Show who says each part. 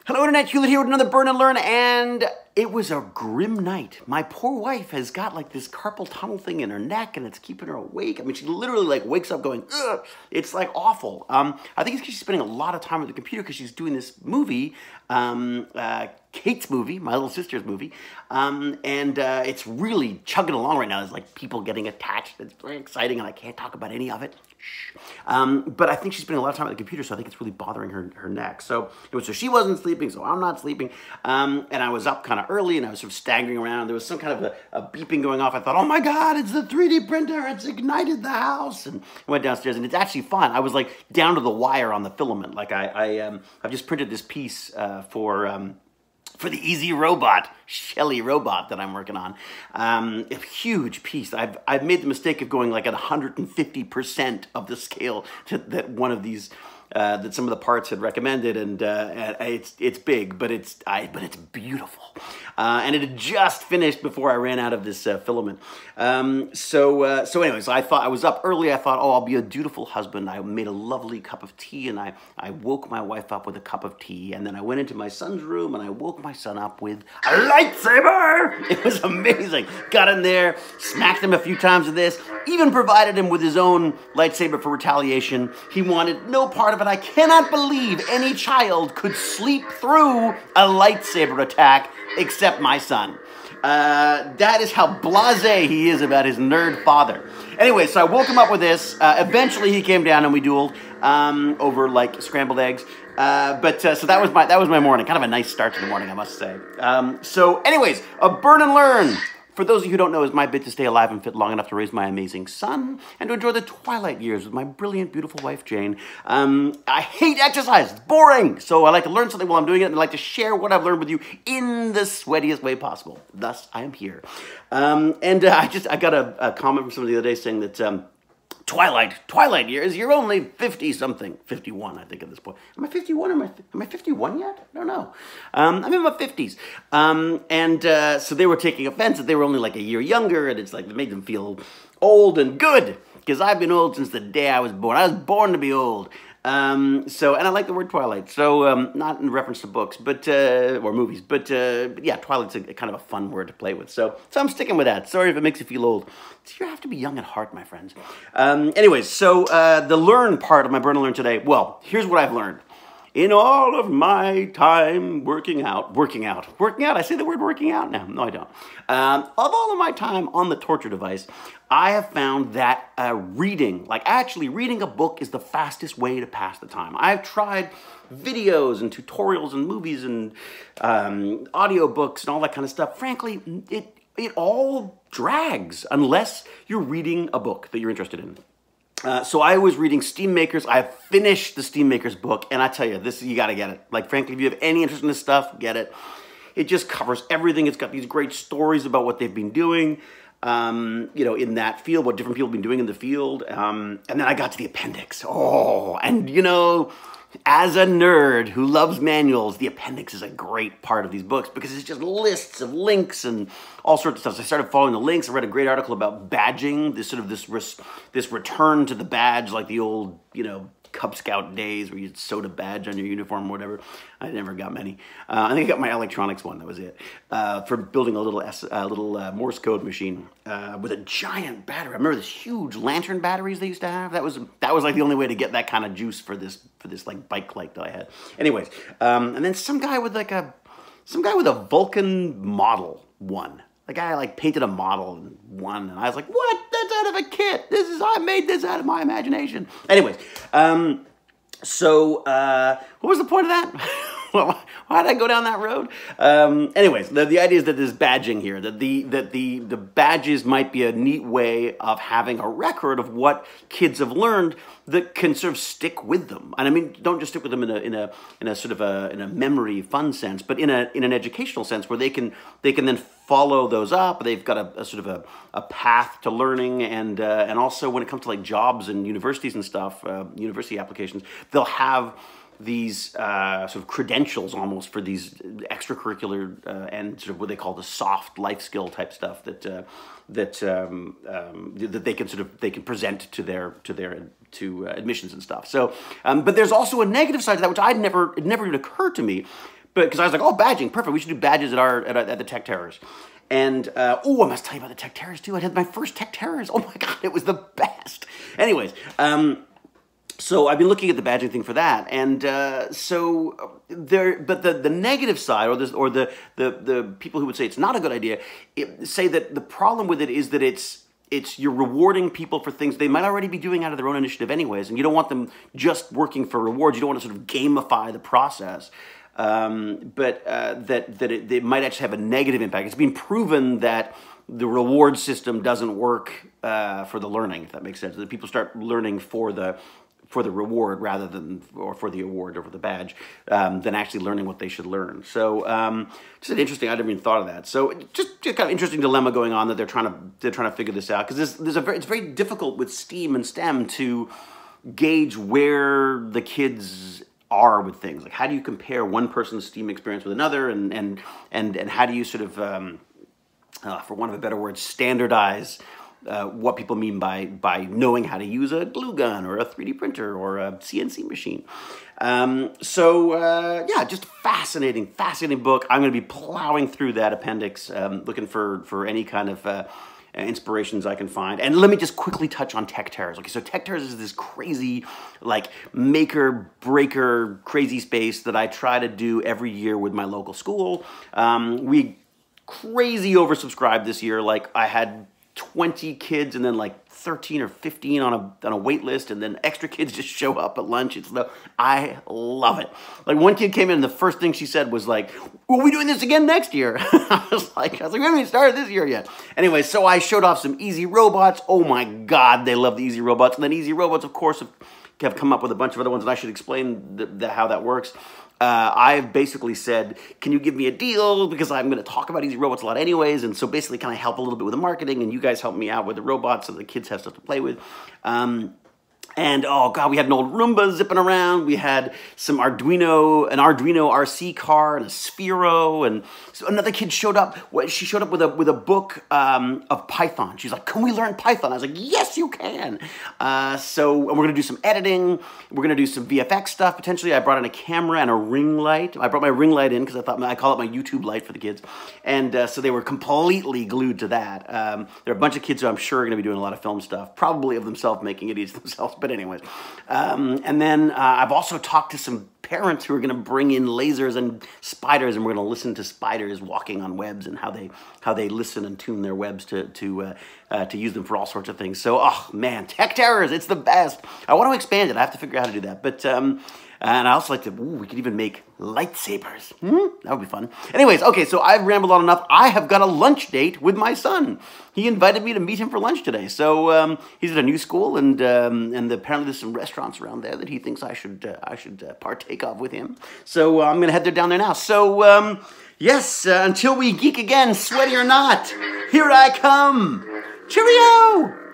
Speaker 1: Hello Internet, Hewlett here with another Burn and Learn, and it was a grim night. My poor wife has got like this carpal tunnel thing in her neck and it's keeping her awake. I mean, she literally like wakes up going, ugh, it's like awful. I think it's because she's spending a lot of time at the computer because she's doing this movie, Kate's movie, my little sister's movie, and it's really chugging along right now. There's like people getting attached. It's very exciting and I can't talk about any of it. But I think she's spending a lot of time at the computer, so I think it's really bothering her neck. So she wasn't sleeping, so I'm not sleeping. And I was up kind of early, and I was sort of staggering around. There was some kind of a beeping going off. I thought, oh my God, it's the 3D printer. It's ignited the house. And I went downstairs, and it's actually fun. I was like down to the wire on the filament. Like I've just printed this piece for the Easy Robot, Shelly robot that I'm working on. A huge piece. I've made the mistake of going like at 150% of the scale that one of these, that some of the parts had recommended, and it's big, but it's beautiful. And it had just finished before I ran out of this filament. So anyways, I thought I was up early. I thought, oh, I'll be a dutiful husband. I made a lovely cup of tea, and I woke my wife up with a cup of tea, and then I went into my son's room, and I woke my son up with a lightsaber. It was amazing. Got in there, smacked him a few times with this, even provided him with his own lightsaber for retaliation. He wanted no part of it. I cannot believe any child could sleep through a lightsaber attack except my son. That is how blasé he is about his nerd father. Anyway, so I woke him up with this. Eventually he came down and we dueled over like scrambled eggs. So that was my morning. Kind of a nice start to the morning, I must say. So anyways, a Burn and Learn, for those of you who don't know, is my bit to stay alive and fit long enough to raise my amazing son and to enjoy the twilight years with my brilliant, beautiful wife, Jane. I hate exercise. It's boring. So I like to learn something while I'm doing it, and I like to share what I've learned with you in the sweatiest way possible. Thus, I am here. I got a comment from somebody the other day saying that Twilight years, you're only 50-something. 51, I think, at this point. Am I 51 or am I 51 yet? I don't know. I'm in my 50s. So they were taking offense that they were only like a year younger, and it's like, it made them feel old and good, because I've been old since the day I was born. I was born to be old. And I like the word Twilight, so not in reference to books, but or movies, but yeah, Twilight's a kind of a fun word to play with, so I'm sticking with that. Sorry if it makes you feel old. You have to be young at heart, my friends. Anyways, so the learn part of my Burn and Learn today, well, here's what I've learned. In all of my time working out, I say the word working out now. No, I don't. Of all of my time on the torture device, I have found that reading, like actually reading a book, is the fastest way to pass the time. I've tried videos and tutorials and movies and audiobooks and all that kind of stuff. Frankly, it all drags unless you're reading a book that you're interested in. So I was reading Steammakers. I finished the Steammakers book, and I tell you, you got to get it. Like, frankly, if you have any interest in this stuff, get it. It just covers everything. It's got these great stories about what they've been doing, in that field, what different people have been doing in the field. And then I got to the appendix. Oh, and as a nerd who loves manuals, the appendix is a great part of these books because it's just lists of links and all sorts of stuff. So I started following the links. I read a great article about badging, this return to the badge, like the old, Cub Scout days where you'd sewed a badge on your uniform or whatever. I never got many. I think I got my electronics one, that was it, for building a little Morse code machine with a giant battery. I remember this huge lantern batteries they used to have. That was like the only way to get that kind of juice for this like bike light that I had. Anyways, and then some guy with a Vulcan Model 1. The guy like painted a model and won, and I was like, what? That's out of a kit. I made this out of my imagination. Anyways, what was the point of that? Why did I go down that road? Anyways, the idea is that there's badging here, that the badges might be a neat way of having a record of what kids have learned that can sort of stick with them. And I mean, don't just stick with them in a sort of a memory fun sense, but in an educational sense where they can then follow those up. They've got a sort of a path to learning, and also when it comes to like jobs and universities and stuff, university applications, they'll have these sort of credentials almost for these extracurricular and sort of what they call the soft life skill type stuff that they can present to admissions and stuff. So, but there's also a negative side to that, which it never even occurred to me. because I was like, oh, badging, perfect. We should do badges at the Tech Terrors. And, oh, I must tell you about the Tech Terrors, too. I had my first Tech Terrors. Oh, my God, it was the best. Anyways, so I've been looking at the badging thing for that, and but the negative side, or the people who would say it's not a good idea, say that the problem with it is that you're rewarding people for things they might already be doing out of their own initiative anyways, and you don't want them just working for rewards. You don't want to sort of gamify the process, but it might actually have a negative impact. It's been proven that the reward system doesn't work for the learning, if that makes sense. That people start learning for the reward rather than, or for the award or for the badge, than actually learning what they should learn. So just an interesting, I never even thought of that. So just kind of interesting dilemma going on that they're trying to figure this out, because it's very difficult with STEAM and STEM to gauge where the kids are with things. Like, how do you compare one person's STEAM experience with another, and how do you sort of, for want of a better word, standardize what people mean by knowing how to use a glue gun or a 3D printer or a CNC machine. Yeah, just fascinating book. I'm going to be plowing through that appendix, looking for any kind of inspirations I can find. And let me just quickly touch on Tech Terrors. Okay, so Tech Terrors is this crazy, like, maker breaker crazy space that I try to do every year with my local school. We crazy oversubscribed this year. Like, I had 20 kids and then like 13 or 15 on a wait list, and then extra kids just show up at lunch. I love it. Like, one kid came in and the first thing she said was like, "Are we doing this again next year?" I was like, we haven't even started this year yet. Anyway, so I showed off some Easy Robots. Oh my God, they love the Easy Robots. And then Easy Robots, of course, have come up with a bunch of other ones, and I should explain how that works. I've basically said, can you give me a deal? Because I'm going to talk about Easy Robots a lot anyways, and so basically kind of help a little bit with the marketing, and you guys help me out with the robots so the kids have stuff to play with. And oh God, we had an old Roomba zipping around. We had some an Arduino RC car and a Sphero, and so another kid showed up. She showed up with a book of Python. She's like, "Can we learn Python?" I was like, "Yes, you can." So we're gonna do some editing. We're gonna do some VFX stuff potentially. I brought in a camera and a ring light. I brought my ring light in because I call it my YouTube light for the kids, and so they were completely glued to that. There are a bunch of kids who I'm sure are gonna be doing a lot of film stuff, probably of themselves making idiots themselves. But anyways, and then I've also talked to some parents who are going to bring in lasers and spiders, and we're going to listen to spiders walking on webs and how they listen and tune their webs to use them for all sorts of things. So, oh man, Tech Terrors, it's the best. I want to expand it. I have to figure out how to do that. But and I also like to, we could even make lightsabers. That would be fun. Anyways, okay, so I've rambled on enough. I have got a lunch date with my son. He invited me to meet him for lunch today. So he's at a new school, and apparently there's some restaurants around there that he thinks I should partake of with him. So I'm going to head down there now. So yes, until we geek again, sweaty or not, here I come. Cheerio!